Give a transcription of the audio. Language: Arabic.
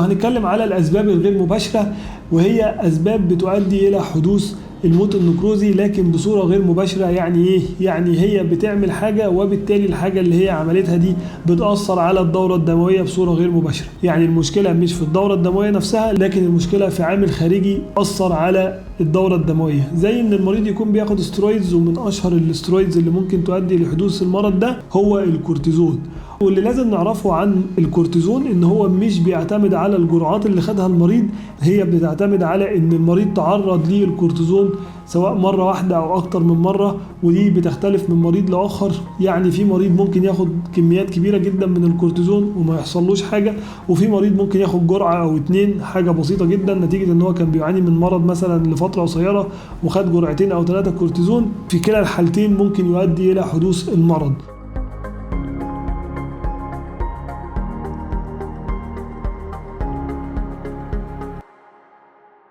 وهنتكلم على الأسباب الغير مباشرة، وهي أسباب بتؤدي إلى حدوث الموت النكروزي لكن بصورة غير مباشرة. يعني إيه؟ يعني هي بتعمل حاجة وبالتالي الحاجة اللي هي عملتها دي بتأثر على الدورة الدموية بصورة غير مباشرة. يعني المشكلة مش في الدورة الدموية نفسها، لكن المشكلة في عامل خارجي أثر على الدورة الدموية، زي إن المريض يكون بياخد سترويدز، ومن أشهر السترويدز اللي ممكن تؤدي لحدوث المرض ده هو الكورتيزون. واللي لازم نعرفه عن الكورتيزون ان هو مش بيعتمد على الجرعات اللي خدها المريض، هي بتعتمد على ان المريض تعرض للكورتيزون سواء مرة واحدة او اكتر من مرة، ودي بتختلف من مريض لاخر. يعني في مريض ممكن ياخد كميات كبيرة جدا من الكورتيزون وما يحصلوش حاجة، وفي مريض ممكن ياخد جرعة او 2 حاجة بسيطة جدا نتيجة ان هو كان بيعاني من مرض مثلا لفترة قصيرة وخد جرعتين او 3 كورتيزون. في كلا الحالتين ممكن يؤدي الى حدوث المرض.